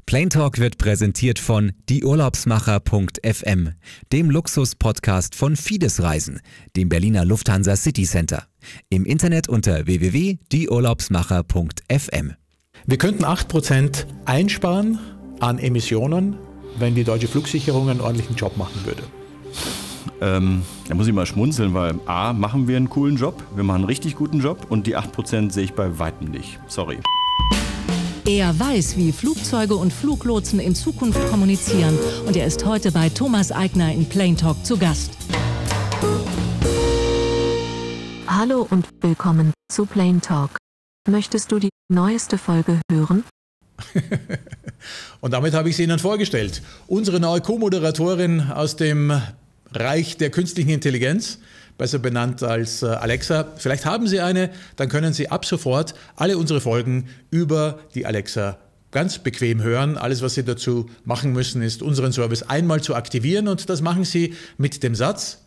Plane Talk wird präsentiert von dieurlaubsmacher.fm, dem Luxus-Podcast von Fides Reisen, dem Berliner Lufthansa City Center. Im Internet unter www.dieurlaubsmacher.fm. Wir könnten 8% einsparen an Emissionen, wenn die deutsche Flugsicherung einen ordentlichen Job machen würde. Da muss ich mal schmunzeln, weil A, machen wir einen coolen Job, wir machen einen richtig guten Job und die 8% sehe ich bei weitem nicht. Sorry. Er weiß, wie Flugzeuge und Fluglotsen in Zukunft kommunizieren und er ist heute bei Thomas Aigner in Plane Talk zu Gast. Hallo und willkommen zu Plane Talk. Möchtest du die neueste Folge hören? Und damit habe ich sie Ihnen vorgestellt. Unsere neue Co-Moderatorin aus dem Reich der künstlichen Intelligenz, besser benannt als Alexa. Vielleicht haben Sie eine, dann können Sie ab sofort alle unsere Folgen über die Alexa ganz bequem hören. Alles, was Sie dazu machen müssen, ist, unseren Service einmal zu aktivieren und das machen Sie mit dem Satz: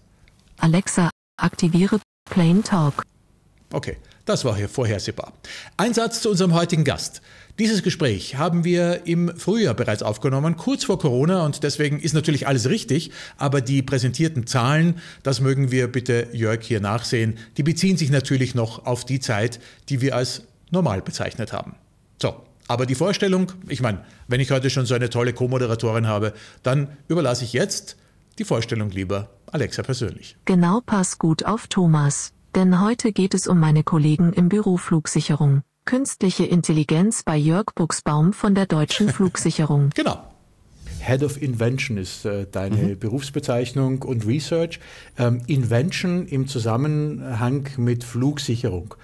Alexa, aktiviere Plane Talk. Okay, das war hier vorhersehbar. Ein Satz zu unserem heutigen Gast. Dieses Gespräch haben wir im Frühjahr bereits aufgenommen, kurz vor Corona, und deswegen ist natürlich alles richtig, aber die präsentierten Zahlen, das mögen wir bitte Jörg hier nachsehen, die beziehen sich natürlich noch auf die Zeit, die wir als normal bezeichnet haben. So, aber die Vorstellung, ich meine, wenn ich heute schon so eine tolle Co-Moderatorin habe, dann überlasse ich jetzt die Vorstellung lieber Alexa persönlich. Genau, pass gut auf, Thomas, denn heute geht es um meine Kollegen im Büro Flugsicherung. Künstliche Intelligenz bei Jörg Buchsbaum von der Deutschen Flugsicherung. Genau. Head of Invention ist deine Berufsbezeichnung und Research. Invention im Zusammenhang mit Flugsicherung.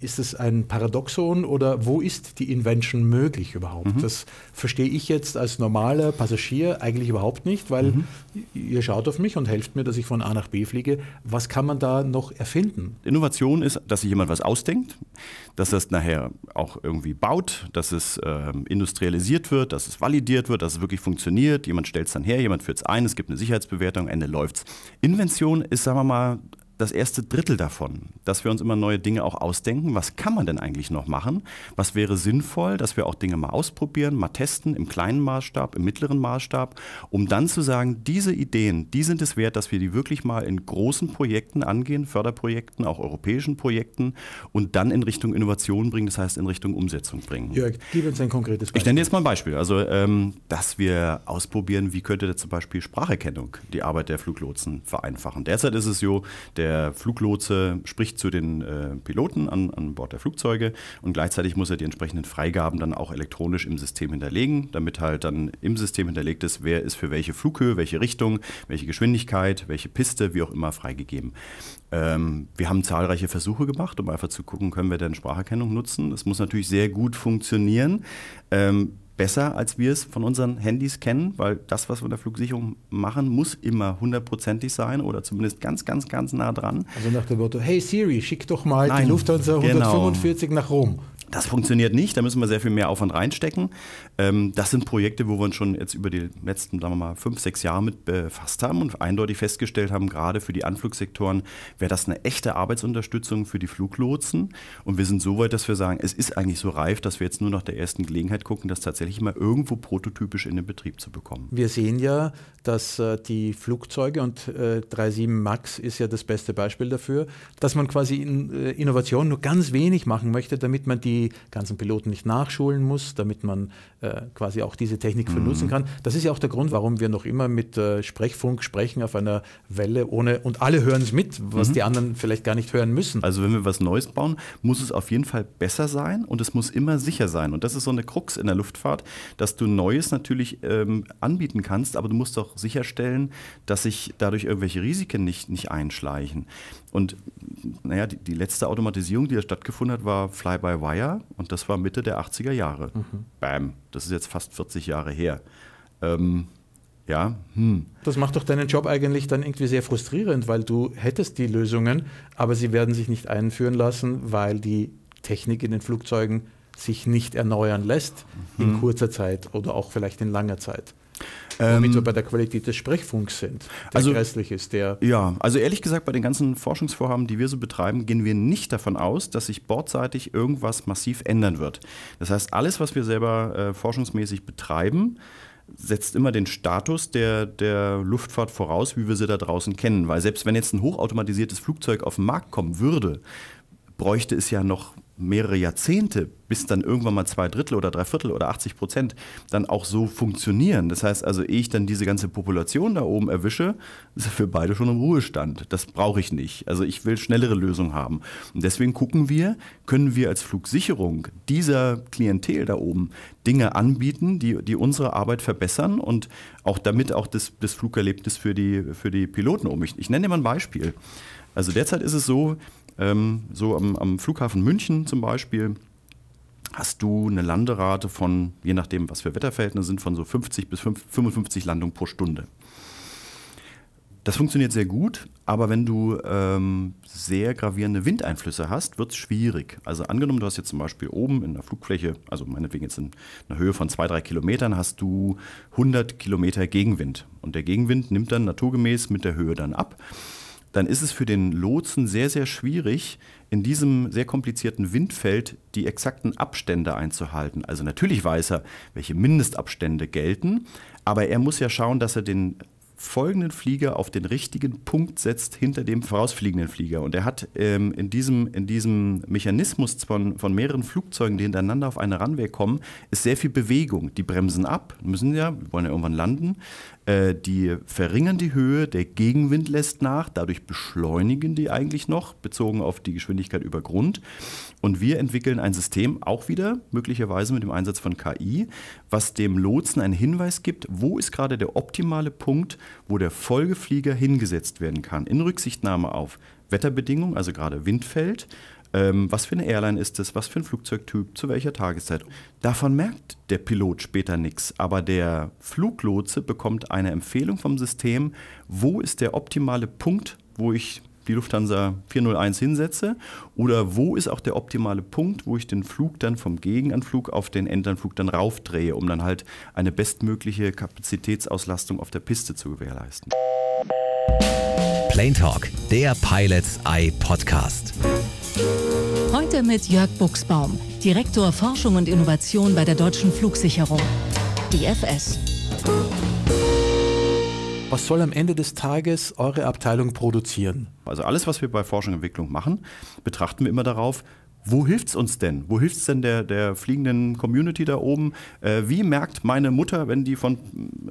Ist es ein Paradoxon oder wo ist die Invention möglich überhaupt? Das verstehe ich jetzt als normaler Passagier eigentlich überhaupt nicht, weil ihr schaut auf mich und helft mir, dass ich von A nach B fliege. Was kann man da noch erfinden? Innovation ist, dass sich jemand was ausdenkt, dass das nachher auch irgendwie baut, dass es industrialisiert wird, dass es validiert wird, dass es wirklich funktioniert. Jemand stellt es dann her, jemand führt es ein, es gibt eine Sicherheitsbewertung, Ende läuft's. Invention ist, sagen wir mal, das erste Drittel davon, dass wir uns immer neue Dinge auch ausdenken. Was kann man denn eigentlich noch machen? Was wäre sinnvoll, dass wir auch Dinge mal ausprobieren, mal testen, im kleinen Maßstab, im mittleren Maßstab, um dann zu sagen, diese Ideen, die sind es wert, dass wir die wirklich mal in großen Projekten angehen, Förderprojekten, auch europäischen Projekten und dann in Richtung Innovation bringen, das heißt in Richtung Umsetzung bringen. Jörg, gib uns ein konkretes Beispiel. Ich nenne dir jetzt mal ein Beispiel. Also, dass wir ausprobieren, wie könnte zum Beispiel Spracherkennung die Arbeit der Fluglotsen vereinfachen. Derzeit ist es so, der Fluglotse spricht zu den Piloten an Bord der Flugzeuge und gleichzeitig muss er die entsprechenden Freigaben dann auch elektronisch im System hinterlegen, damit halt dann im System hinterlegt ist, wer ist für welche Flughöhe, welche Richtung, welche Geschwindigkeit, welche Piste, wie auch immer freigegeben. Wir haben zahlreiche Versuche gemacht, um einfach zu gucken, können wir denn Spracherkennung nutzen. Das muss natürlich sehr gut funktionieren. Besser, als wir es von unseren Handys kennen, weil das, was wir in der Flugsicherung machen, muss immer 100%ig sein oder zumindest ganz, ganz, ganz nah dran. Also nach dem Motto, hey Siri, schick doch mal die Lufthansa 145 nach Rom. Das funktioniert nicht, da müssen wir sehr viel mehr Aufwand reinstecken. Das sind Projekte, wo wir uns schon jetzt über die letzten, sagen wir mal, 5, 6 Jahre mit befasst haben und eindeutig festgestellt haben, gerade für die Anflugsektoren wäre das eine echte Arbeitsunterstützung für die Fluglotsen. Und wir sind so weit, dass wir sagen, es ist eigentlich so reif, dass wir jetzt nur nach der ersten Gelegenheit gucken, das tatsächlich mal irgendwo prototypisch in den Betrieb zu bekommen. Wir sehen ja, dass die Flugzeuge, und 37 MAX ist ja das beste Beispiel dafür, dass man quasi in Innovation nur ganz wenig machen möchte, damit man die ganzen Piloten nicht nachschulen muss, damit man quasi auch diese Technik benutzen kann. Das ist ja auch der Grund, warum wir noch immer mit Sprechfunk sprechen auf einer Welle und alle hören es mit, was die anderen vielleicht gar nicht hören müssen. Also wenn wir was Neues bauen, muss es auf jeden Fall besser sein und es muss immer sicher sein. Und das ist so eine Krux in der Luftfahrt, dass du Neues natürlich anbieten kannst, aber du musst doch sicherstellen, dass sich dadurch irgendwelche Risiken nicht einschleichen. Und naja, die letzte Automatisierung, die da stattgefunden hat, war Fly-by-Wire und das war Mitte der 80er Jahre. Bam, das ist jetzt fast 40 Jahre her. Das macht doch deinen Job eigentlich dann irgendwie sehr frustrierend, weil du hättest die Lösungen, aber sie werden sich nicht einführen lassen, weil die Technik in den Flugzeugen sich nicht erneuern lässt in kurzer Zeit oder auch vielleicht in langer Zeit. Womit wir bei der Qualität des Sprechfunks sind, der grässlich ist. Ja, also ehrlich gesagt, bei den ganzen Forschungsvorhaben, die wir so betreiben, gehen wir nicht davon aus, dass sich bordseitig irgendwas massiv ändern wird. Das heißt, alles, was wir selber forschungsmäßig betreiben, setzt immer den Status der Luftfahrt voraus, wie wir sie da draußen kennen. Weil selbst wenn jetzt ein hochautomatisiertes Flugzeug auf den Markt kommen würde, bräuchte es ja noch mehrere Jahrzehnte, bis dann irgendwann mal 2/3 oder 3/4 oder 80% dann auch so funktionieren. Das heißt also, ehe ich dann diese ganze Population da oben erwische, ist für beide schon im Ruhestand. Das brauche ich nicht. Also ich will schnellere Lösungen haben. Und deswegen gucken wir, können wir als Flugsicherung dieser Klientel da oben Dinge anbieten, die unsere Arbeit verbessern und auch damit auch das Flugerlebnis für die Piloten um. Ich nenne dir mal ein Beispiel. Also derzeit ist es so am Flughafen München zum Beispiel, hast du eine Landerate von, je nachdem, was für Wetterverhältnisse sind, von so 50 bis 55 Landungen pro Stunde. Das funktioniert sehr gut, aber wenn du sehr gravierende Windeinflüsse hast, wird es schwierig. Also angenommen, du hast jetzt zum Beispiel oben in der Flugfläche, also meinetwegen jetzt in einer Höhe von 2-3 Kilometern, hast du 100 Kilometer Gegenwind. Und der Gegenwind nimmt dann naturgemäß mit der Höhe dann ab. Dann ist es für den Lotsen sehr, sehr schwierig, in diesem sehr komplizierten Windfeld die exakten Abstände einzuhalten. Also natürlich weiß er, welche Mindestabstände gelten, aber er muss ja schauen, dass er den folgenden Flieger auf den richtigen Punkt setzt hinter dem vorausfliegenden Flieger. Und er hat in diesem Mechanismus von mehreren Flugzeugen, die hintereinander auf eine Runway kommen, ist sehr viel Bewegung. Die bremsen ab, wir wollen ja irgendwann landen. Die verringern die Höhe, der Gegenwind lässt nach, dadurch beschleunigen die eigentlich noch, bezogen auf die Geschwindigkeit über Grund. Und wir entwickeln ein System, auch wieder möglicherweise mit dem Einsatz von KI, was dem Lotsen einen Hinweis gibt, wo ist gerade der optimale Punkt, wo der Folgeflieger hingesetzt werden kann, in Rücksichtnahme auf Wetterbedingungen, also gerade Windfeld, was für eine Airline ist es, was für ein Flugzeugtyp, zu welcher Tageszeit. Davon merkt der Pilot später nichts, aber der Fluglotse bekommt eine Empfehlung vom System, wo ist der optimale Punkt, wo ich die Lufthansa 401 hinsetze oder wo ist auch der optimale Punkt, wo ich den Flug dann vom Gegenanflug auf den Endanflug dann raufdrehe, um dann halt eine bestmögliche Kapazitätsauslastung auf der Piste zu gewährleisten. Plane Talk, der Pilots Eye Podcast. Heute mit Jörg Buchsbaum, Direktor Forschung und Innovation bei der Deutschen Flugsicherung, DFS. Was soll am Ende des Tages eure Abteilung produzieren? Also alles, was wir bei Forschung und Entwicklung machen, betrachten wir immer darauf, wo hilft es uns denn? Wo hilft es denn der fliegenden Community da oben? Wie merkt meine Mutter, wenn die von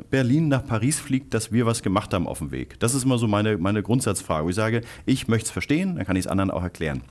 Berlin nach Paris fliegt, dass wir was gemacht haben auf dem Weg? Das ist immer so meine Grundsatzfrage, wo ich sage, ich möchte es verstehen, dann kann ich es anderen auch erklären.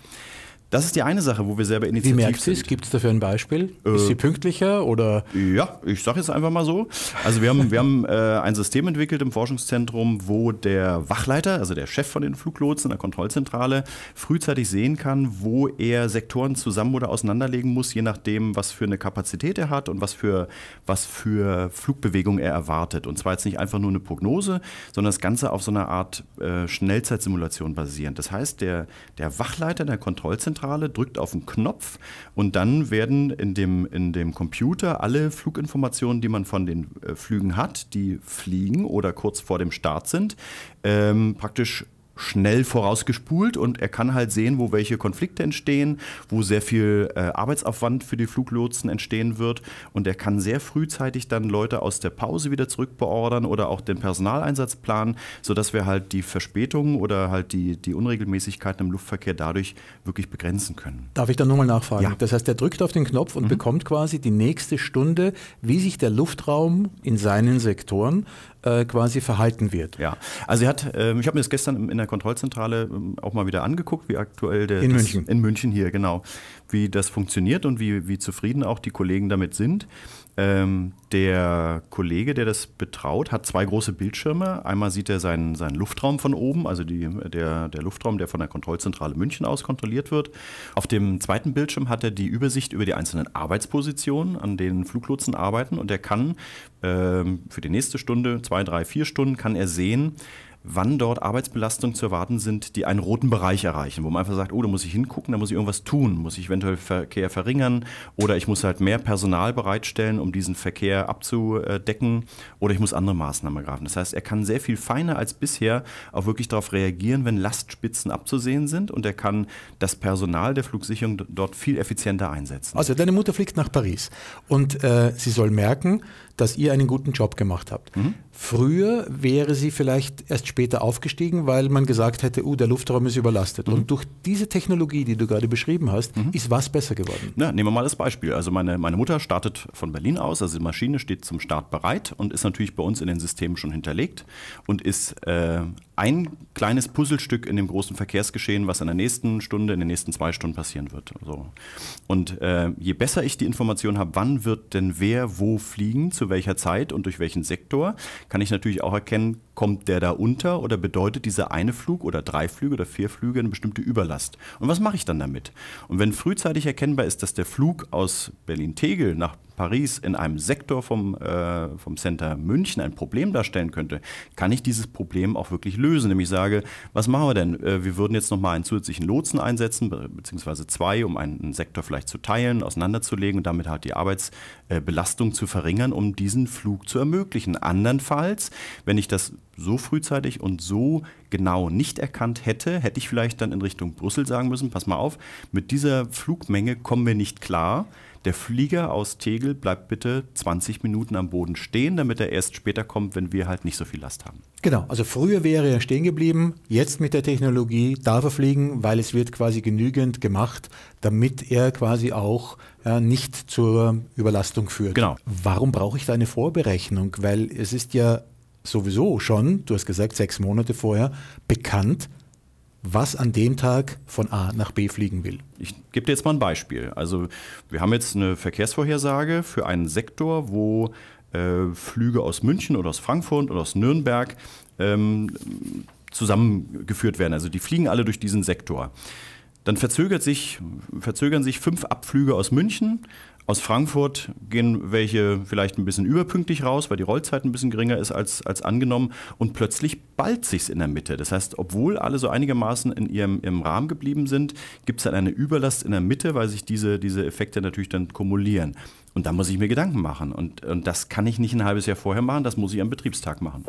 Das ist die eine Sache, wo wir selber initiativ sind. Wie merkt sie es? Gibt es dafür ein Beispiel? Ist sie pünktlicher oder? Ja, ich sage jetzt einfach mal so. Also wir haben ein System entwickelt im Forschungszentrum, wo der Wachleiter, also der Chef von den Fluglotsen in der Kontrollzentrale, frühzeitig sehen kann, wo er Sektoren zusammen oder auseinanderlegen muss, je nachdem, was für eine Kapazität er hat und was für Flugbewegung er erwartet. Und zwar jetzt nicht einfach nur eine Prognose, sondern das Ganze auf so einer Art Schnellzeitsimulation basierend. Das heißt, der Wachleiter der Kontrollzentrale drückt auf den Knopf und dann werden in dem Computer alle Fluginformationen, die man von den Flügen hat, die fliegen oder kurz vor dem Start sind, praktisch schnell vorausgespult und er kann halt sehen, wo welche Konflikte entstehen, wo sehr viel Arbeitsaufwand für die Fluglotsen entstehen wird und er kann sehr frühzeitig dann Leute aus der Pause wieder zurückbeordern oder auch den Personaleinsatz planen, sodass wir halt die Verspätungen oder halt die Unregelmäßigkeiten im Luftverkehr dadurch wirklich begrenzen können. Darf ich da nochmal nachfragen? Ja. Das heißt, er drückt auf den Knopf und bekommt quasi die nächste Stunde, wie sich der Luftraum in seinen Sektoren quasi verhalten wird. Ja, also ich habe mir das gestern in der Kontrollzentrale auch mal wieder angeguckt, wie aktuell in München hier, genau, wie das funktioniert und wie zufrieden auch die Kollegen damit sind. Der Kollege, der das betraut, hat 2 große Bildschirme. Einmal sieht er seinen Luftraum von oben, also der Luftraum, der von der Kontrollzentrale München aus kontrolliert wird. Auf dem zweiten Bildschirm hat er die Übersicht über die einzelnen Arbeitspositionen, an denen Fluglotsen arbeiten. Und er kann für die nächste Stunde, 2, 3, 4 Stunden, kann er sehen, wann dort Arbeitsbelastungen zu erwarten sind, die einen roten Bereich erreichen, wo man einfach sagt, oh, da muss ich hingucken, da muss ich irgendwas tun, muss ich eventuell Verkehr verringern oder ich muss halt mehr Personal bereitstellen, um diesen Verkehr abzudecken oder ich muss andere Maßnahmen ergreifen. Das heißt, er kann sehr viel feiner als bisher auch wirklich darauf reagieren, wenn Lastspitzen abzusehen sind und er kann das Personal der Flugsicherung dort viel effizienter einsetzen. Also deine Mutter fliegt nach Paris und sie soll merken, dass ihr einen guten Job gemacht habt. Früher wäre sie vielleicht erst später aufgestiegen, weil man gesagt hätte, der Luftraum ist überlastet. Und durch diese Technologie, die du gerade beschrieben hast, ist was besser geworden? Ja, nehmen wir mal das Beispiel. Also meine Mutter startet von Berlin aus, also die Maschine steht zum Start bereit und ist natürlich bei uns in den Systemen schon hinterlegt und ist ein kleines Puzzlestück in dem großen Verkehrsgeschehen, was in der nächsten Stunde, in den nächsten 2 Stunden passieren wird. So. Und je besser ich die Information habe, wann wird denn wer wo fliegen, zu welcher Zeit und durch welchen Sektor, kann ich natürlich auch erkennen, kommt der da unter oder bedeutet dieser eine Flug oder 3 Flüge oder 4 Flüge eine bestimmte Überlast? Und was mache ich dann damit? Und wenn frühzeitig erkennbar ist, dass der Flug aus Berlin-Tegel nach Paris in einem Sektor vom Center München ein Problem darstellen könnte, kann ich dieses Problem auch wirklich lösen. Nämlich sage, was machen wir denn? Wir würden jetzt nochmal einen zusätzlichen Lotsen einsetzen, beziehungsweise 2, um einen Sektor vielleicht zu teilen, auseinanderzulegen und damit halt die Arbeitsbelastung zu verringern, um diesen Flug zu ermöglichen. Andernfalls, wenn ich das so frühzeitig und so genau nicht erkannt hätte, hätte ich vielleicht dann in Richtung Brüssel sagen müssen, pass mal auf, mit dieser Flugmenge kommen wir nicht klar. Der Flieger aus Tegel bleibt bitte 20 Minuten am Boden stehen, damit er erst später kommt, wenn wir halt nicht so viel Last haben. Genau, also früher wäre er stehen geblieben, jetzt mit der Technologie darf er fliegen, weil es wird quasi genügend gemacht, damit er quasi auch nicht zur Überlastung führt. Genau. Warum brauche ich da eine Vorberechnung? Weil es ist ja sowieso schon, du hast gesagt 6 Monate vorher, bekannt, was an dem Tag von A nach B fliegen will. Ich gebe dir jetzt mal ein Beispiel. Also wir haben jetzt eine Verkehrsvorhersage für einen Sektor, wo Flüge aus München oder aus Frankfurt oder aus Nürnberg zusammengeführt werden. Also die fliegen alle durch diesen Sektor. Dann verzögern sich 5 Abflüge aus München. Aus Frankfurt gehen welche vielleicht ein bisschen überpünktlich raus, weil die Rollzeit ein bisschen geringer ist als angenommen. Und plötzlich ballt sich's in der Mitte. Das heißt, obwohl alle so einigermaßen in ihrem Rahmen geblieben sind, gibt es dann eine Überlast in der Mitte, weil sich diese Effekte natürlich dann kumulieren. Und da muss ich mir Gedanken machen. Und das kann ich nicht ein halbes Jahr vorher machen, das muss ich am Betriebstag machen.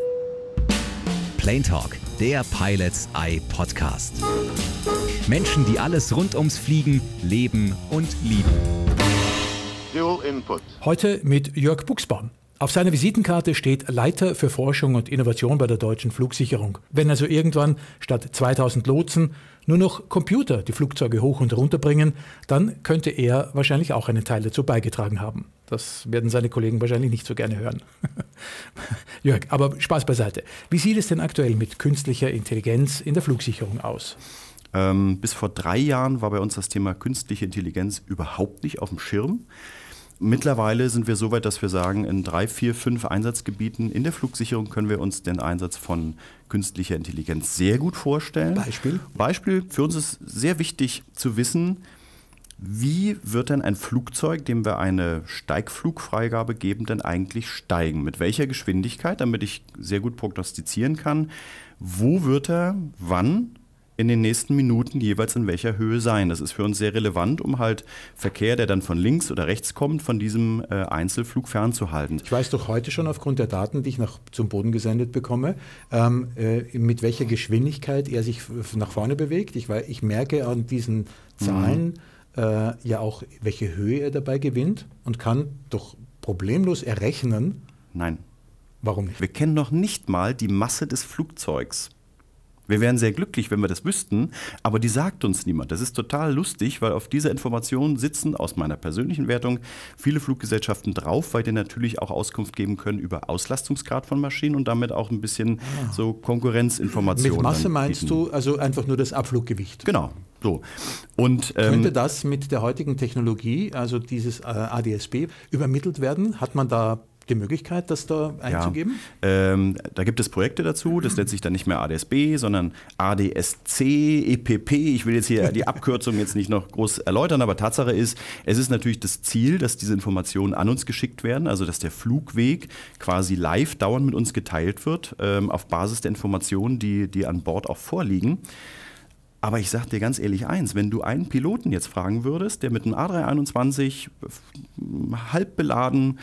Plane Talk, der Pilot's Eye Podcast. Menschen, die alles rund ums Fliegen, leben und lieben. Heute mit Jörg Buchsbaum. Auf seiner Visitenkarte steht Leiter für Forschung und Innovation bei der Deutschen Flugsicherung. Wenn also irgendwann statt 2000 Lotsen nur noch Computer die Flugzeuge hoch und runter bringen, dann könnte er wahrscheinlich auch einen Teil dazu beigetragen haben. Das werden seine Kollegen wahrscheinlich nicht so gerne hören. Jörg, aber Spaß beiseite. Wie sieht es denn aktuell mit künstlicher Intelligenz in der Flugsicherung aus? Bis vor 3 Jahren war bei uns das Thema künstliche Intelligenz überhaupt nicht auf dem Schirm. Mittlerweile sind wir so weit, dass wir sagen, in 3, 4, 5 Einsatzgebieten in der Flugsicherung können wir uns den Einsatz von künstlicher Intelligenz sehr gut vorstellen. Beispiel, für uns ist sehr wichtig zu wissen, wie wird denn ein Flugzeug, dem wir eine Steigflugfreigabe geben, denn eigentlich steigen? Mit welcher Geschwindigkeit, damit ich sehr gut prognostizieren kann, wo wird er, wann in den nächsten Minuten jeweils in welcher Höhe sein. Das ist für uns sehr relevant, um halt Verkehr, der dann von links oder rechts kommt, von diesem Einzelflug fernzuhalten. Ich weiß doch heute schon aufgrund der Daten, die ich zum Boden gesendet bekomme, mit welcher Geschwindigkeit er sich nach vorne bewegt. Ich merke an diesen Zahlen ja auch, welche Höhe er dabei gewinnt und kann doch problemlos errechnen. Nein. Warum nicht? Wir kennen noch nicht mal die Masse des Flugzeugs. Wir wären sehr glücklich, wenn wir das wüssten, aber die sagt uns niemand. Das ist total lustig, weil auf dieser Information sitzen aus meiner persönlichen Wertung viele Fluggesellschaften drauf, weil die natürlich auch Auskunft geben können über Auslastungsgrad von Maschinen und damit auch ein bisschen so Konkurrenzinformationen. Mit Masse meinst du also einfach nur das Abfluggewicht? Genau. So. Und, könnte das mit der heutigen Technologie, also dieses ADS-B, übermittelt werden? Hat man da die Möglichkeit, das da einzugeben? Ja, da gibt es Projekte dazu, das nennt sich dann nicht mehr ADS-B, sondern ADS-C, EPP. Ich will jetzt hier die Abkürzung jetzt nicht noch groß erläutern, aber Tatsache ist, es ist natürlich das Ziel, dass diese Informationen an uns geschickt werden, also dass der Flugweg quasi live dauernd mit uns geteilt wird, auf Basis der Informationen, die an Bord auch vorliegen. Aber ich sage dir ganz ehrlich eins, wenn du einen Piloten jetzt fragen würdest, der mit einem A321 halb beladen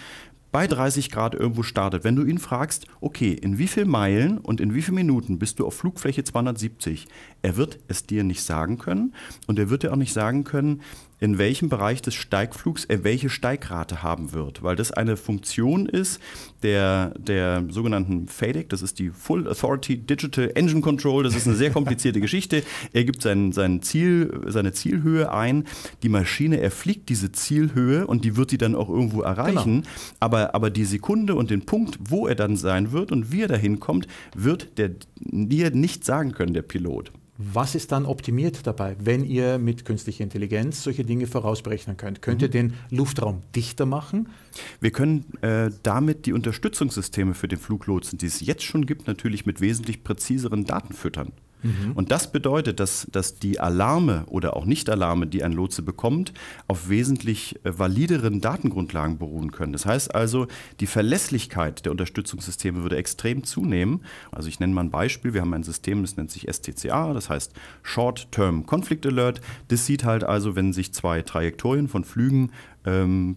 bei 30 Grad irgendwo startet, wenn du ihn fragst, okay, in wie vielen Meilen und in wie vielen Minuten bist du auf Flugfläche 270, er wird es dir nicht sagen können und er wird dir auch nicht sagen können, in welchem Bereich des Steigflugs er welche Steigrate haben wird, weil das eine Funktion ist der sogenannten FADEC, das ist die Full Authority Digital Engine Control, das ist eine sehr komplizierte Geschichte. Er gibt seine Zielhöhe ein, die Maschine erfliegt diese Zielhöhe und die wird sie dann auch irgendwo erreichen, genau. Aber die Sekunde und den Punkt, wo er dann sein wird und wie er dahin kommt, wird der dir nicht sagen können, der Pilot. Was ist dann optimiert dabei, wenn ihr mit künstlicher Intelligenz solche Dinge vorausberechnen könnt? Könnt ihr den Luftraum dichter machen? Wir können damit die Unterstützungssysteme für den Fluglotsen, die es jetzt schon gibt, natürlich mit wesentlich präziseren Daten füttern. Und das bedeutet, dass die Alarme oder auch Nicht-Alarme, die ein Lotse bekommt, auf wesentlich valideren Datengrundlagen beruhen können. Das heißt also, die Verlässlichkeit der Unterstützungssysteme würde extrem zunehmen. Also ich nenne mal ein Beispiel. Wir haben ein System, das nennt sich STCA, das heißt Short-Term Conflict Alert. Das sieht halt also, wenn sich zwei Trajektorien von Flügen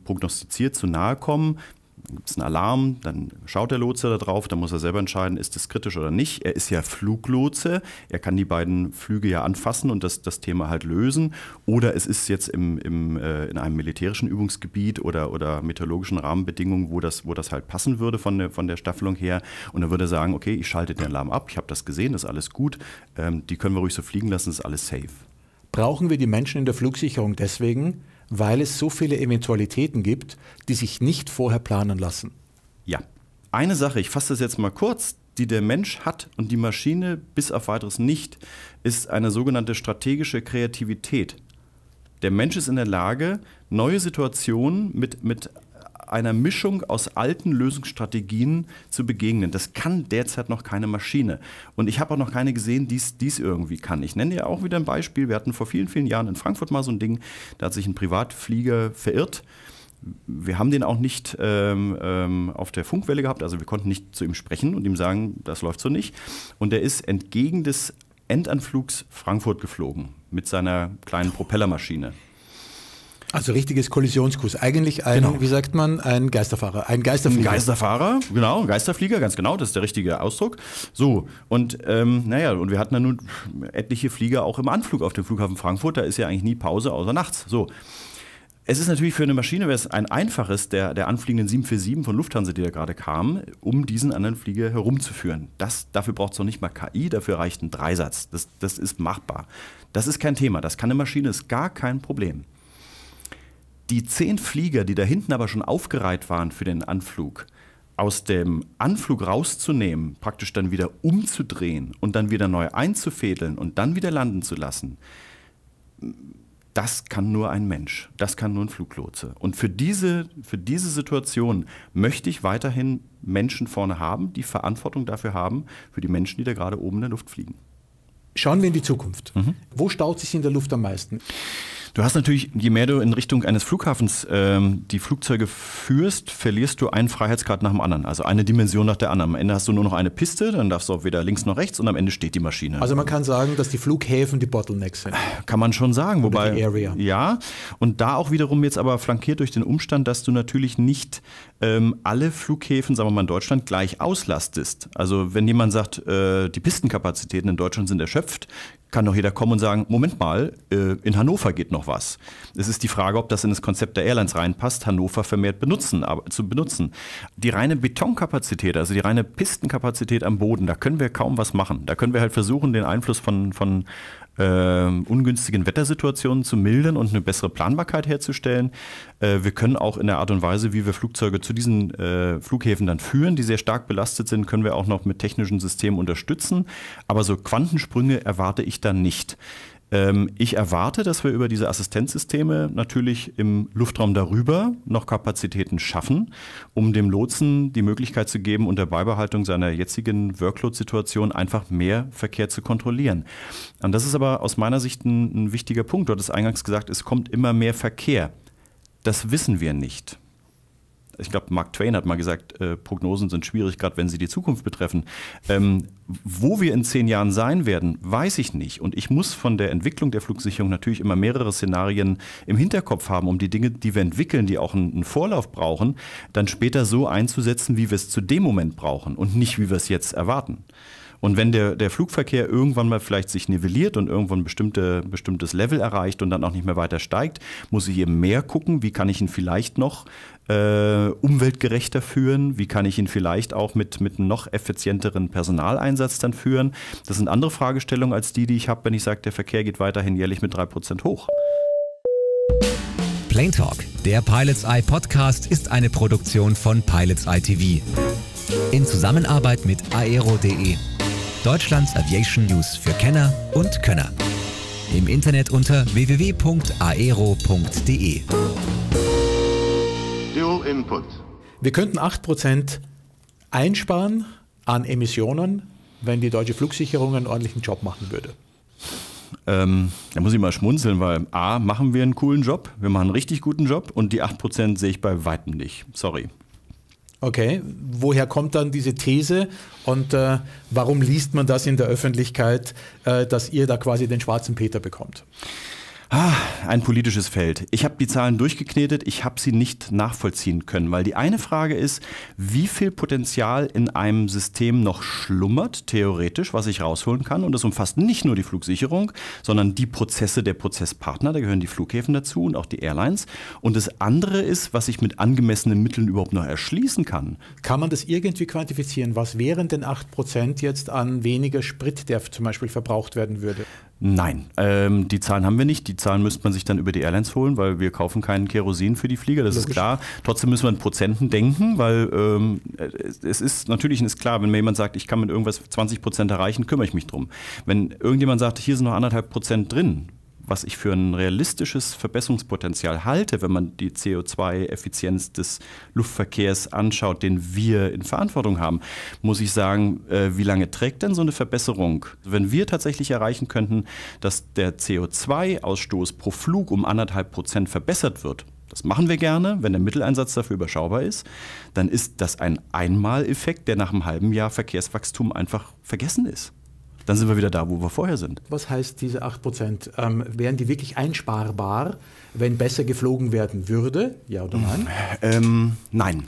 prognostiziert zu nahe kommen, gibt es einen Alarm, dann schaut der Lotse da drauf, dann muss er selber entscheiden, ist das kritisch oder nicht. Er ist ja Fluglotse, er kann die beiden Flüge ja anfassen und das Thema halt lösen. Oder es ist jetzt in einem militärischen Übungsgebiet oder meteorologischen Rahmenbedingungen, wo das halt passen würde von der Staffelung her. Und dann würde er sagen, okay, ich schalte den Alarm ab, ich habe das gesehen, das ist alles gut, die können wir ruhig so fliegen lassen, das ist alles safe. Brauchen wir die Menschen in der Flugsicherung deswegen, weil es so viele Eventualitäten gibt, die sich nicht vorher planen lassen? Ja. Eine Sache, ich fasse das jetzt mal kurz, die der Mensch hat und die Maschine bis auf weiteres nicht, ist eine sogenannte strategische Kreativität. Der Mensch ist in der Lage, neue Situationen mit einer Mischung aus alten Lösungsstrategien zu begegnen. Das kann derzeit noch keine Maschine. Und ich habe auch noch keine gesehen, die es irgendwie kann. Ich nenne dir auch wieder ein Beispiel. Wir hatten vor vielen, vielen Jahren in Frankfurt mal so ein Ding, da hat sich ein Privatflieger verirrt. Wir haben den auch nicht auf der Funkwelle gehabt, also wir konnten nicht zu ihm sprechen und ihm sagen, das läuft so nicht. Und er ist entgegen des Endanflugs Frankfurt geflogen mit seiner kleinen Propellermaschine. Also richtiges Kollisionskurs. Eigentlich wie sagt man, ein Geisterfahrer, ein Geisterflieger. Ein Geisterfahrer, genau, ein Geisterflieger, ganz genau, das ist der richtige Ausdruck. So, und und wir hatten dann nun etliche Flieger auch im Anflug auf dem Flughafen Frankfurt, da ist ja eigentlich nie Pause, außer nachts. So. Es ist natürlich für eine Maschine, wäre es ein einfaches, der anfliegenden 747 von Lufthansa, die da gerade kam, um diesen anderen Flieger herumzuführen. Dafür braucht es noch nicht mal KI, dafür reicht ein Dreisatz. Das ist machbar. Das ist kein Thema, das kann eine Maschine, ist gar kein Problem. Die 10 Flieger, die da hinten aber schon aufgereiht waren für den Anflug, aus dem Anflug rauszunehmen, praktisch dann wieder umzudrehen und dann wieder neu einzufädeln und dann wieder landen zu lassen, das kann nur ein Mensch, das kann nur ein Fluglotse. Und für diese Situation möchte ich weiterhin Menschen vorne haben, die Verantwortung dafür haben, für die Menschen, die da gerade oben in der Luft fliegen. Schauen wir in die Zukunft. Wo staut sich in der Luft am meisten? Du hast natürlich, je mehr du in Richtung eines Flughafens die Flugzeuge führst, verlierst du einen Freiheitsgrad nach dem anderen. Also eine Dimension nach der anderen. Am Ende hast du nur noch eine Piste, dann darfst du auch weder links noch rechts und am Ende steht die Maschine. Also man kann sagen, dass die Flughäfen die Bottlenecks sind. Kann man schon sagen. Wobei, die Area. Ja, und da auch wiederum jetzt aber flankiert durch den Umstand, dass du natürlich nicht alle Flughäfen, sagen wir mal in Deutschland, gleich auslastest. Also wenn jemand sagt, die Pistenkapazitäten in Deutschland sind erschöpft, kann doch jeder kommen und sagen, Moment mal, in Hannover geht noch was. Es ist die Frage, ob das in das Konzept der Airlines reinpasst, Hannover vermehrt zu benutzen. Die reine Betonkapazität, also die reine Pistenkapazität am Boden, da können wir kaum was machen. Da können wir halt versuchen, den Einfluss von ungünstigen Wettersituationen zu mildern und eine bessere Planbarkeit herzustellen. Wir können auch in der Art und Weise, wie wir Flugzeuge zu diesen Flughäfen dann führen, die sehr stark belastet sind, können wir auch noch mit technischen Systemen unterstützen. Aber so Quantensprünge erwarte ich dann nicht. Ich erwarte, dass wir über diese Assistenzsysteme natürlich im Luftraum darüber noch Kapazitäten schaffen, um dem Lotsen die Möglichkeit zu geben, unter Beibehaltung seiner jetzigen Workload-Situation einfach mehr Verkehr zu kontrollieren. Und das ist aber aus meiner Sicht ein wichtiger Punkt. Du hattest eingangs gesagt, es kommt immer mehr Verkehr. Das wissen wir nicht. Ich glaube, Mark Twain hat mal gesagt, Prognosen sind schwierig, gerade wenn sie die Zukunft betreffen. Wo wir in 10 Jahren sein werden, weiß ich nicht. Und ich muss von der Entwicklung der Flugsicherung natürlich immer mehrere Szenarien im Hinterkopf haben, um die Dinge, die wir entwickeln, die auch einen Vorlauf brauchen, dann später so einzusetzen, wie wir es zu dem Moment brauchen und nicht, wie wir es jetzt erwarten. Und wenn der Flugverkehr irgendwann mal vielleicht sich nivelliert und irgendwann ein bestimmtes Level erreicht und dann auch nicht mehr weiter steigt, muss ich eben mehr gucken, wie kann ich ihn vielleicht noch umweltgerechter führen, wie kann ich ihn vielleicht auch mit einem noch effizienteren Personaleinsatz dann führen. Das sind andere Fragestellungen als die ich habe, wenn ich sage, der Verkehr geht weiterhin jährlich mit 3% hoch. Plane Talk, der Pilots Eye Podcast, ist eine Produktion von Pilots Eye TV. In Zusammenarbeit mit aero.de. Deutschlands Aviation News für Kenner und Könner. Im Internet unter www.aero.de. Dual Input. Wir könnten 8% einsparen an Emissionen, wenn die deutsche Flugsicherung einen ordentlichen Job machen würde. Da muss ich mal schmunzeln, weil A, machen wir einen coolen Job, wir machen einen richtig guten Job und die 8% sehe ich bei weitem nicht. Sorry. Okay, woher kommt dann diese These und warum liest man das in der Öffentlichkeit, dass ihr da quasi den schwarzen Peter bekommt? Ein politisches Feld. Ich habe die Zahlen durchgeknetet, ich habe sie nicht nachvollziehen können, weil die eine Frage ist, wie viel Potenzial in einem System noch schlummert, theoretisch, was ich rausholen kann. Und das umfasst nicht nur die Flugsicherung, sondern die Prozesse der Prozesspartner, da gehören die Flughäfen dazu und auch die Airlines. Und das andere ist, was ich mit angemessenen Mitteln überhaupt noch erschließen kann. Kann man das irgendwie quantifizieren? Was wären denn 8% jetzt an weniger Sprit, der zum Beispiel verbraucht werden würde? Nein, die Zahlen haben wir nicht. Die Zahlen müsste man sich dann über die Airlines holen, weil wir kaufen keinen Kerosin für die Flieger, das ist klar. Trotzdem müssen wir in Prozenten denken, weil es ist natürlich ist klar, wenn mir jemand sagt, ich kann mit irgendwas 20% erreichen, kümmere ich mich drum. Wenn irgendjemand sagt, hier sind noch 1,5% drin, was ich für ein realistisches Verbesserungspotenzial halte, wenn man die CO2-Effizienz des Luftverkehrs anschaut, den wir in Verantwortung haben, muss ich sagen, wie lange trägt denn so eine Verbesserung? Wenn wir tatsächlich erreichen könnten, dass der CO2-Ausstoß pro Flug um 1,5% verbessert wird, das machen wir gerne, wenn der Mitteleinsatz dafür überschaubar ist, dann ist das ein Einmaleffekt, der nach einem halben Jahr Verkehrswachstum einfach vergessen ist. Dann sind wir wieder da, wo wir vorher sind. Was heißt diese 8%? Wären die wirklich einsparbar, wenn besser geflogen werden würde? Ja oder nein? Nein.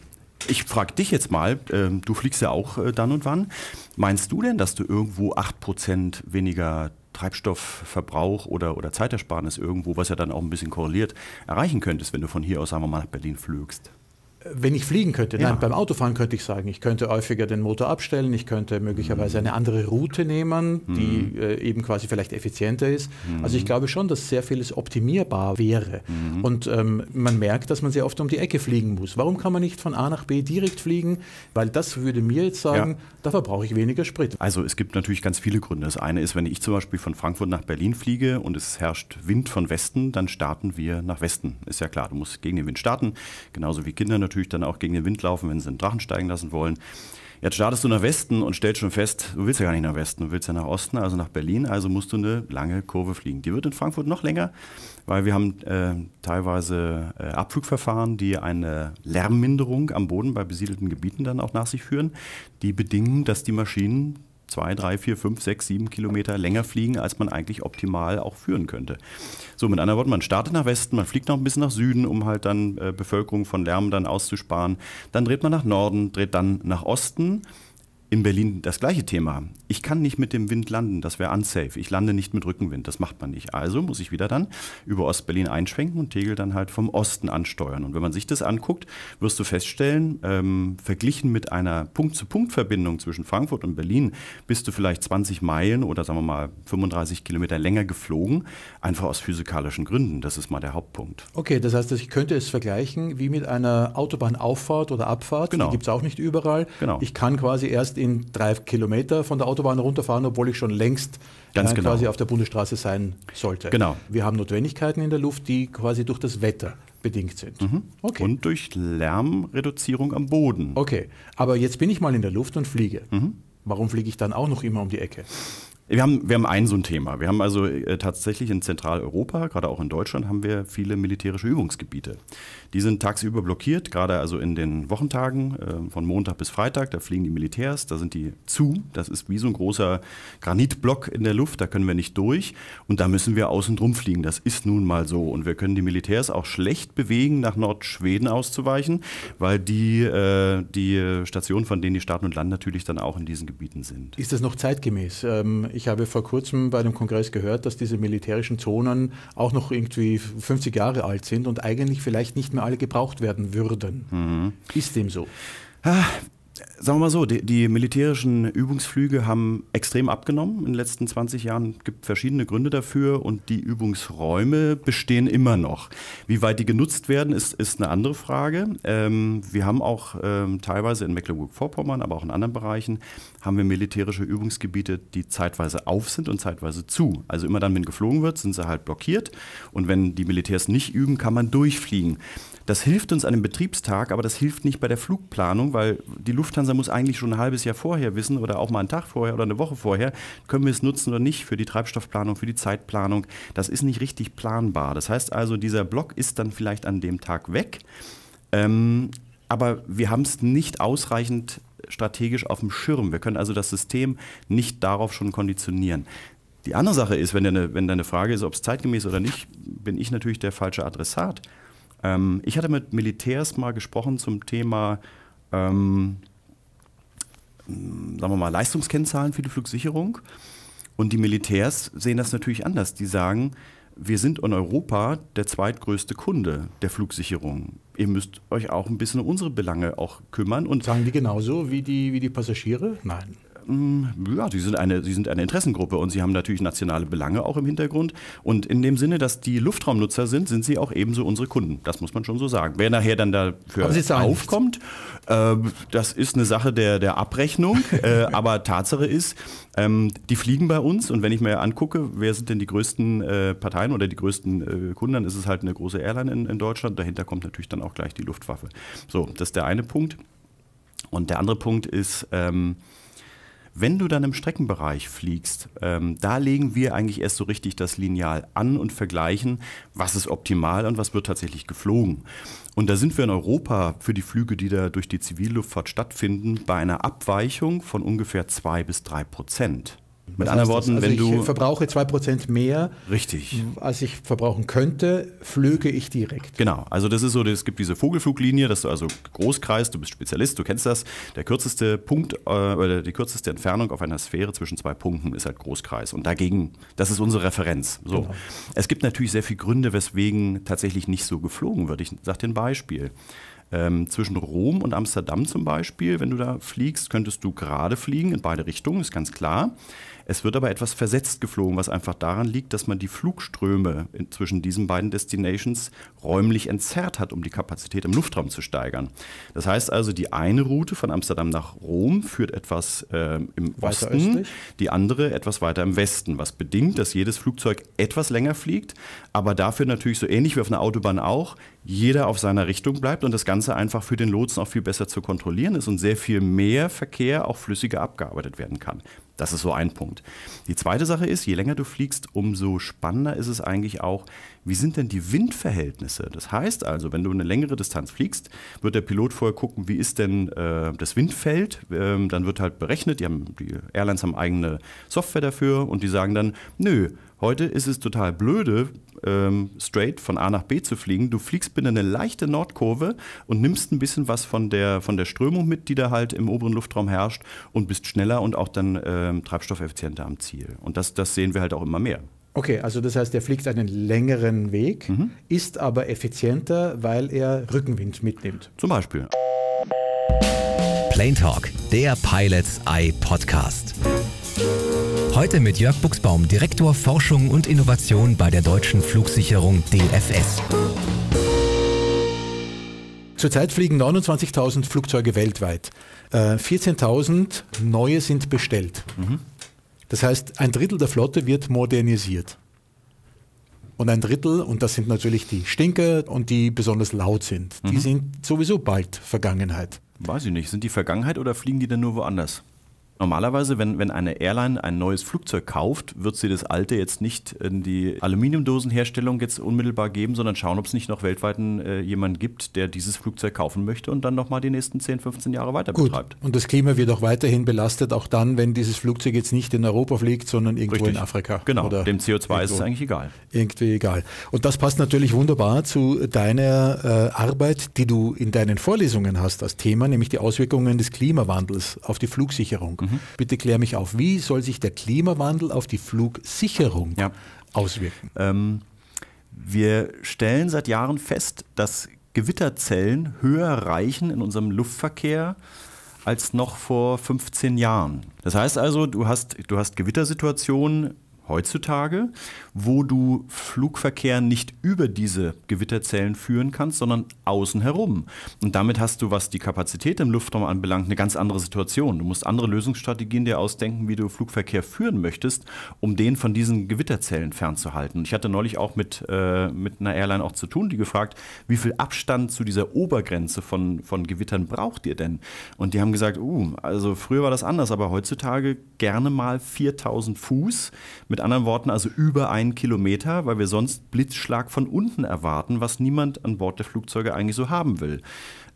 Ich frage dich jetzt mal, du fliegst ja auch dann und wann. Meinst du denn, dass du irgendwo 8% weniger Treibstoffverbrauch oder Zeitersparnis irgendwo, was ja dann auch ein bisschen korreliert, erreichen könntest, wenn du von hier aus, sagen wir mal, nach Berlin flügst? Wenn ich fliegen könnte, Ja. nein, beim Autofahren könnte ich sagen, ich könnte häufiger den Motor abstellen, ich könnte möglicherweise eine andere Route nehmen, die eben quasi vielleicht effizienter ist. Also ich glaube schon, dass sehr vieles optimierbar wäre. Und man merkt, dass man sehr oft um die Ecke fliegen muss. Warum kann man nicht von A nach B direkt fliegen? Weil das würde mir jetzt sagen, da verbrauche ich weniger Sprit. Also es gibt natürlich ganz viele Gründe. Das eine ist, wenn ich zum Beispiel von Frankfurt nach Berlin fliege und es herrscht Wind von Westen, dann starten wir nach Westen. Ist ja klar, du musst gegen den Wind starten, genauso wie Kinder natürlich dann auch gegen den Wind laufen, wenn sie einen Drachen steigen lassen wollen. Jetzt startest du nach Westen und stellst schon fest, du willst ja gar nicht nach Westen, du willst ja nach Osten, also nach Berlin, also musst du eine lange Kurve fliegen. Die wird in Frankfurt noch länger, weil wir haben teilweise Abflugverfahren, die eine Lärmminderung am Boden bei besiedelten Gebieten dann auch nach sich führen, die bedingen, dass die Maschinen 2, 3, 4, 5, 6, 7 Kilometer länger fliegen, als man eigentlich optimal auch führen könnte. So, mit anderen Worten, man startet nach Westen, man fliegt noch ein bisschen nach Süden, um halt dann Bevölkerung von Lärm dann auszusparen. Dann dreht man nach Norden, dreht dann nach Osten. In Berlin das gleiche Thema. Ich kann nicht mit dem Wind landen, das wäre unsafe. Ich lande nicht mit Rückenwind, das macht man nicht. Also muss ich wieder dann über Ostberlin einschwenken und Tegel dann halt vom Osten ansteuern. Und wenn man sich das anguckt, wirst du feststellen, verglichen mit einer Punkt-zu-Punkt-Verbindung zwischen Frankfurt und Berlin, bist du vielleicht 20 Meilen oder sagen wir mal 35 Kilometer länger geflogen, einfach aus physikalischen Gründen. Das ist mal der Hauptpunkt. Okay, das heißt, ich könnte es vergleichen wie mit einer Autobahnauffahrt oder Abfahrt. Genau. Die gibt es auch nicht überall. Genau. Ich kann quasi erst in 3 Kilometer von der Autobahn runterfahren, obwohl ich schon längst quasi auf der Bundesstraße sein sollte. Genau. Wir haben Notwendigkeiten in der Luft, die quasi durch das Wetter bedingt sind. Okay. Und durch Lärmreduzierung am Boden. Okay, aber jetzt bin ich mal in der Luft und fliege. Warum fliege ich dann auch noch immer um die Ecke? Wir haben ein so ein Thema. Wir haben also tatsächlich in Zentraleuropa, gerade auch in Deutschland, haben wir viele militärische Übungsgebiete. Die sind tagsüber blockiert, gerade also in den Wochentagen von Montag bis Freitag. Da fliegen die Militärs, da sind die zu. Das ist wie so ein großer Granitblock in der Luft, da können wir nicht durch. Und da müssen wir außen drum fliegen. Das ist nun mal so. Und wir können die Militärs auch schlecht bewegen, nach Nordschweden auszuweichen, weil die Stationen, von denen die starten und landen, natürlich dann auch in diesen Gebieten sind. Ist das noch zeitgemäß? Ich habe vor kurzem bei einem Kongress gehört, dass diese militärischen Zonen auch noch irgendwie 50 Jahre alt sind und eigentlich vielleicht nicht mehr alle gebraucht werden würden. Ist dem so? Sagen wir mal so, die militärischen Übungsflüge haben extrem abgenommen in den letzten 20 Jahren. Es gibt verschiedene Gründe dafür und die Übungsräume bestehen immer noch. Wie weit die genutzt werden, ist eine andere Frage. Wir haben auch teilweise in Mecklenburg-Vorpommern, aber auch in anderen Bereichen, haben wir militärische Übungsgebiete, die zeitweise auf sind und zeitweise zu. Also immer dann, wenn geflogen wird, sind sie halt blockiert und wenn die Militärs nicht üben, kann man durchfliegen. Das hilft uns an einem Betriebstag, aber das hilft nicht bei der Flugplanung, weil die Lufthansa muss eigentlich schon ein halbes Jahr vorher wissen oder auch mal einen Tag vorher oder eine Woche vorher, können wir es nutzen oder nicht für die Treibstoffplanung, für die Zeitplanung. Das ist nicht richtig planbar. Das heißt also, dieser Block ist dann vielleicht an dem Tag weg, aber wir haben es nicht ausreichend strategisch auf dem Schirm. Wir können also das System nicht darauf schon konditionieren. Die andere Sache ist, wenn deine Frage ist, ob es zeitgemäß oder nicht, bin ich natürlich der falsche Adressat. Ich hatte mit Militärs mal gesprochen zum Thema, sagen wir mal, Leistungskennzahlen für die Flugsicherung. Und die Militärs sehen das natürlich anders. Die sagen, wir sind in Europa der zweitgrößte Kunde der Flugsicherung. Ihr müsst euch auch ein bisschen um unsere Belange auch kümmern. Und sagen die genauso wie die Passagiere? Nein. Ja, sie sind eine Interessengruppe und sie haben natürlich nationale Belange auch im Hintergrund. Und in dem Sinne, dass die Luftraumnutzer sind, sind sie auch ebenso unsere Kunden. Das muss man schon so sagen. Wer nachher dann dafür aufkommt, das ist eine Sache der Abrechnung. Aber Tatsache ist, die fliegen bei uns. Und wenn ich mir angucke, wer sind denn die größten Parteien oder die größten Kunden, dann ist es halt eine große Airline in Deutschland. Dahinter kommt natürlich dann auch gleich die Luftwaffe. So, das ist der eine Punkt. Und der andere Punkt ist, wenn du dann im Streckenbereich fliegst, da legen wir eigentlich erst so richtig das Lineal an und vergleichen, was ist optimal und was wird tatsächlich geflogen. Und da sind wir in Europa für die Flüge, die da durch die Zivilluftfahrt stattfinden, bei einer Abweichung von ungefähr 2-3%. Mit anderen Worten, wenn du... Ich verbrauche 2% mehr, richtig, als ich verbrauchen könnte, flöge ich direkt. Genau, also das ist so, es gibt diese Vogelfluglinie, dass du also Großkreis, du bist Spezialist, du kennst das, der kürzeste Punkt oder die kürzeste Entfernung auf einer Sphäre zwischen 2 Punkten ist halt Großkreis und dagegen, das ist unsere Referenz. So. Genau. Es gibt natürlich sehr viele Gründe, weswegen tatsächlich nicht so geflogen wird. Ich sage dir ein Beispiel. Zwischen Rom und Amsterdam zum Beispiel, wenn du da fliegst, könntest du gerade fliegen in beide Richtungen, ist ganz klar. Es wird aber etwas versetzt geflogen, was einfach daran liegt, dass man die Flugströme zwischen diesen beiden Destinations räumlich entzerrt hat, um die Kapazität im Luftraum zu steigern. Das heißt also, die eine Route von Amsterdam nach Rom führt etwas im Osten, östlich, die andere etwas weiter im Westen, was bedingt, dass jedes Flugzeug etwas länger fliegt, aber dafür natürlich so ähnlich wie auf einer Autobahn auch, jeder auf seiner Richtung bleibt und das Ganze einfach für den Lotsen auch viel besser zu kontrollieren ist und sehr viel mehr Verkehr auch flüssiger abgearbeitet werden kann. Das ist so ein Punkt. Die zweite Sache ist, je länger du fliegst, umso spannender ist es eigentlich auch, wie sind denn die Windverhältnisse? Das heißt also, wenn du eine längere Distanz fliegst, wird der Pilot vorher gucken, wie ist denn das Windfeld? Dann wird halt berechnet, die Airlines haben eigene Software dafür und die sagen dann, nö, heute ist es total blöde, straight von A nach B zu fliegen. Du fliegst bitte eine leichte Nordkurve und nimmst ein bisschen was von der Strömung mit, die da halt im oberen Luftraum herrscht und bist schneller und auch dann treibstoffeffizienter am Ziel. Und das sehen wir halt auch immer mehr. Okay, also das heißt, er fliegt einen längeren Weg, ist aber effizienter, weil er Rückenwind mitnimmt. Zum Beispiel. Plane Talk, der Pilots Eye Podcast. Heute mit Jörg Buchsbaum, Direktor Forschung und Innovation bei der Deutschen Flugsicherung DFS. Zurzeit fliegen 29.000 Flugzeuge weltweit. 14.000 neue sind bestellt. Das heißt, ein Drittel der Flotte wird modernisiert. Und ein Drittel, und das sind natürlich die Stinker und die besonders laut sind, die sind sowieso bald Vergangenheit. Weiß ich nicht. Sind die Vergangenheit oder fliegen die denn nur woanders? Normalerweise, wenn eine Airline ein neues Flugzeug kauft, wird sie das alte jetzt nicht in die Aluminiumdosenherstellung jetzt unmittelbar geben, sondern schauen, ob es nicht noch weltweit jemanden gibt, der dieses Flugzeug kaufen möchte und dann nochmal die nächsten 10, 15 Jahre weiter betreibt. Und das Klima wird auch weiterhin belastet, auch dann, wenn dieses Flugzeug jetzt nicht in Europa fliegt, sondern irgendwo in Afrika. Genau, oder dem CO2 ist es eigentlich egal. Irgendwie egal. Und das passt natürlich wunderbar zu deiner Arbeit, die du in deinen Vorlesungen hast als Thema, nämlich die Auswirkungen des Klimawandels auf die Flugsicherung. Bitte klär mich auf, wie soll sich der Klimawandel auf die Flugsicherung auswirken? Wir stellen seit Jahren fest, dass Gewitterzellen höher reichen in unserem Luftverkehr als noch vor 15 Jahren. Das heißt also, du hast Gewittersituationen heutzutage, wo du Flugverkehr nicht über diese Gewitterzellen führen kannst, sondern außen herum. Und damit hast du, was die Kapazität im Luftraum anbelangt, eine ganz andere Situation. Du musst andere Lösungsstrategien dir ausdenken, wie du Flugverkehr führen möchtest, um den von diesen Gewitterzellen fernzuhalten. Ich hatte neulich auch mit einer Airline auch zu tun, die gefragt, wie viel Abstand zu dieser Obergrenze von Gewittern braucht ihr denn? Und die haben gesagt, also früher war das anders, aber heutzutage gerne mal 4.000 Fuß. Mit anderen Worten also über 1 Kilometer, weil wir sonst Blitzschlag von unten erwarten, was niemand an Bord der Flugzeuge eigentlich so haben will.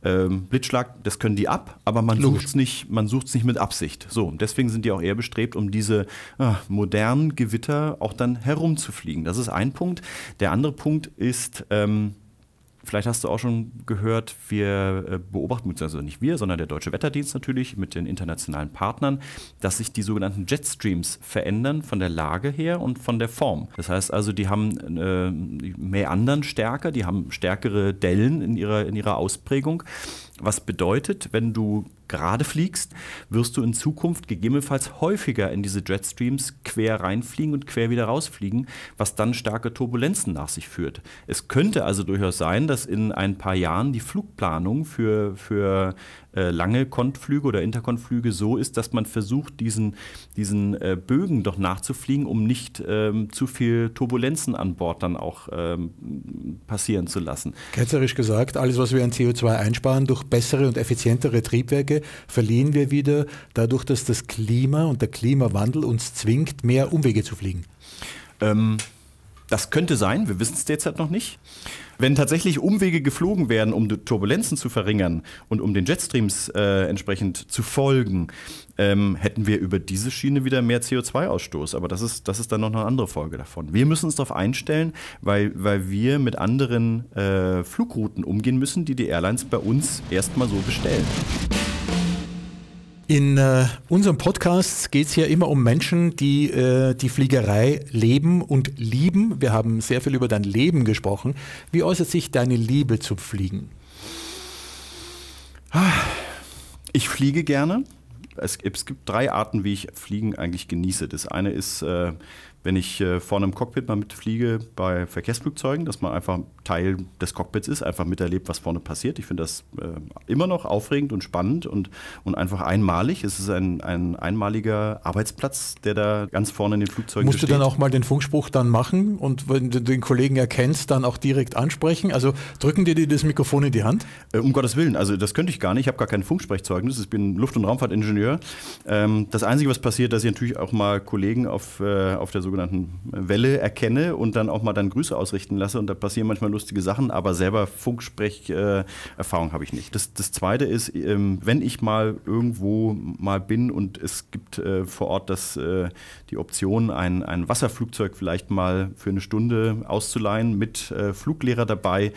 Blitzschlag, das können die ab, aber man sucht es nicht mit Absicht. So, deswegen sind die auch eher bestrebt, um diese modernen Gewitter auch dann herumzufliegen. Das ist ein Punkt. Der andere Punkt ist, vielleicht hast du auch schon gehört, wir beobachten, also nicht wir, sondern der Deutsche Wetterdienst natürlich mit den internationalen Partnern, dass sich die sogenannten Jetstreams verändern von der Lage her und von der Form. Das heißt also, die haben Meandern stärker, die haben stärkere Dellen in ihrer Ausprägung. Was bedeutet, wenn du gerade fliegst, wirst du in Zukunft gegebenenfalls häufiger in diese Jetstreams quer reinfliegen und quer wieder rausfliegen, was dann starke Turbulenzen nach sich führt. Es könnte also durchaus sein, dass in ein paar Jahren die Flugplanung für lange Kontflüge oder Interkontflüge so ist, dass man versucht, diesen Bögen doch nachzufliegen, um nicht zu viel Turbulenzen an Bord dann auch passieren zu lassen. Ketzerisch gesagt, alles, was wir an CO2 einsparen, durch bessere und effizientere Triebwerke, verlieren wir wieder dadurch, dass das Klima und der Klimawandel uns zwingt, mehr Umwege zu fliegen. Das könnte sein, wir wissen es derzeit noch nicht. Wenn tatsächlich Umwege geflogen werden, um die Turbulenzen zu verringern und um den Jetstreams entsprechend zu folgen, hätten wir über diese Schiene wieder mehr CO2-Ausstoß. Aber das ist dann noch eine andere Folge davon. Wir müssen uns darauf einstellen, weil wir mit anderen Flugrouten umgehen müssen, die Airlines bei uns erstmal so bestellen. In unserem Podcast geht es ja immer um Menschen, die die Fliegerei leben und lieben. Wir haben sehr viel über dein Leben gesprochen. Wie äußert sich deine Liebe zum Fliegen? Ich fliege gerne. Es gibt 3 Arten, wie ich Fliegen eigentlich genieße. Das eine ist, wenn ich vorne im Cockpit mal mitfliege bei Verkehrsflugzeugen, dass man einfach Teil des Cockpits ist, einfach miterlebt, was vorne passiert. Ich finde das immer noch aufregend und spannend und einfach einmalig. Es ist ein einmaliger Arbeitsplatz, der da ganz vorne in den Flugzeugen steht. Musst du dann auch mal den Funkspruch dann machen und wenn du den Kollegen erkennst, dann auch direkt ansprechen? Also drücken dir das Mikrofon in die Hand? Um Gottes Willen, also das könnte ich gar nicht. Ich habe gar kein Funksprechzeugnis. Ich bin Luft- und Raumfahrtingenieur. Das Einzige, was passiert, dass ich natürlich auch mal Kollegen auf der sogenannten Welle erkenne und dann auch mal dann Grüße ausrichten lasse und da passieren manchmal lustige Sachen, aber selber Funksprech-Erfahrung habe ich nicht. Das Zweite ist, wenn ich mal irgendwo mal bin und es gibt vor Ort die Option, ein Wasserflugzeug vielleicht mal für eine Stunde auszuleihen mit Fluglehrer dabei,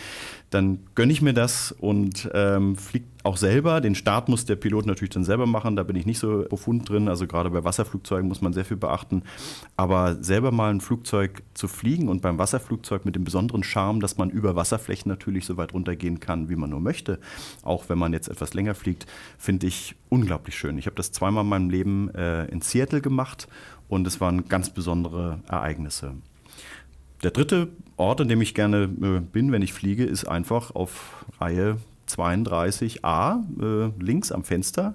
dann gönne ich mir das und fliege auch selber. Den Start muss der Pilot natürlich dann selber machen, da bin ich nicht so profund drin. Also gerade bei Wasserflugzeugen muss man sehr viel beachten. Aber selber mal ein Flugzeug zu fliegen und beim Wasserflugzeug mit dem besonderen Charme, dass man über Wasserflächen natürlich so weit runtergehen kann, wie man nur möchte, auch wenn man jetzt etwas länger fliegt, finde ich unglaublich schön. Ich habe das 2-mal in meinem Leben in Seattle gemacht und es waren ganz besondere Ereignisse. Der dritte Ort, an dem ich gerne bin, wenn ich fliege, ist einfach auf Reihe 32a links am Fenster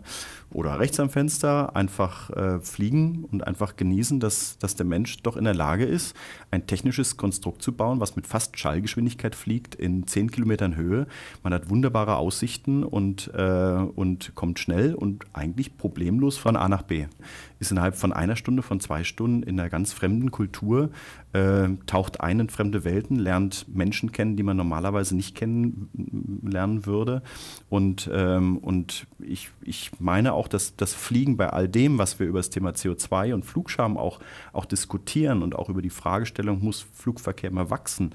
oder rechts am Fenster einfach fliegen und einfach genießen, dass der Mensch doch in der Lage ist, ein technisches Konstrukt zu bauen, was mit fast Schallgeschwindigkeit fliegt in 10 Kilometern Höhe. Man hat wunderbare Aussichten und kommt schnell und eigentlich problemlos von A nach B. Ist innerhalb von 1 Stunde, von 2 Stunden in einer ganz fremden Kultur, taucht ein in fremde Welten, lernt Menschen kennen, die man normalerweise nicht kennenlernen würde. Und ich meine auch, dass das Fliegen bei all dem, was wir über das Thema CO2 und Flugscham auch diskutieren und auch über die Fragestellung, muss Flugverkehr mal wachsen,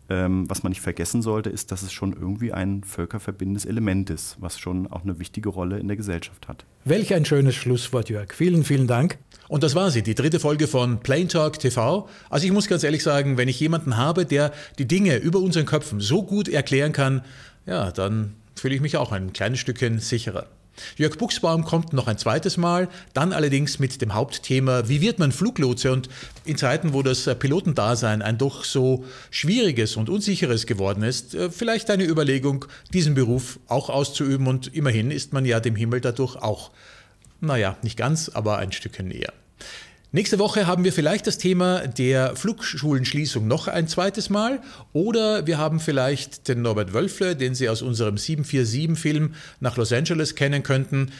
was man nicht vergessen sollte, ist, dass es schon irgendwie ein völkerverbindendes Element ist, was schon auch eine wichtige Rolle in der Gesellschaft hat. Welch ein schönes Schlusswort, Jörg. Vielen, vielen Dank. Und das war sie, die 3. Folge von Plain Talk TV. Also ich muss ganz ehrlich sagen, wenn ich jemanden habe, der die Dinge über unseren Köpfen so gut erklären kann, ja, dann fühle ich mich auch ein kleines Stückchen sicherer. Jörg Buchsbaum kommt noch ein zweites Mal, dann allerdings mit dem Hauptthema, wie wird man Fluglotse? Und in Zeiten, wo das Pilotendasein ein doch so schwieriges und unsicheres geworden ist, vielleicht eine Überlegung, diesen Beruf auch auszuüben. Und immerhin ist man ja dem Himmel dadurch auch, naja, nicht ganz, aber ein Stückchen näher. Nächste Woche haben wir vielleicht das Thema der Flugschulenschließung noch ein zweites Mal oder wir haben vielleicht den Norbert Wölfle, den Sie aus unserem 747-Film nach Los Angeles kennen könnten,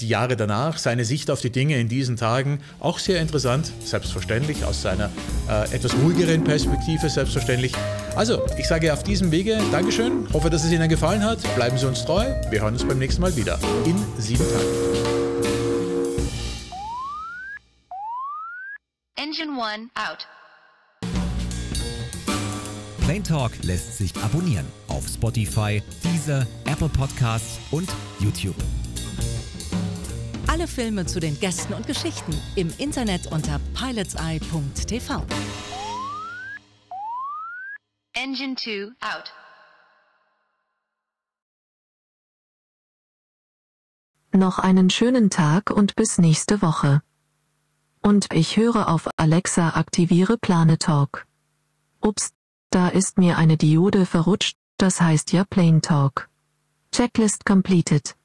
die Jahre danach, seine Sicht auf die Dinge in diesen Tagen, auch sehr interessant, selbstverständlich, aus seiner etwas ruhigeren Perspektive, selbstverständlich. Also, ich sage auf diesem Wege Dankeschön, hoffe, dass es Ihnen gefallen hat, bleiben Sie uns treu, wir hören uns beim nächsten Mal wieder in 7 Tagen. Engine 1 out. Plain Talk lässt sich abonnieren auf Spotify, Deezer, Apple Podcasts und YouTube. Alle Filme zu den Gästen und Geschichten im Internet unter pilotseye.tv. Engine 2 out. Noch einen schönen Tag und bis nächste Woche. Und ich höre auf Alexa, aktiviere Planetalk. Ups, da ist mir eine Diode verrutscht, das heißt ja Plain Talk. Checklist completed.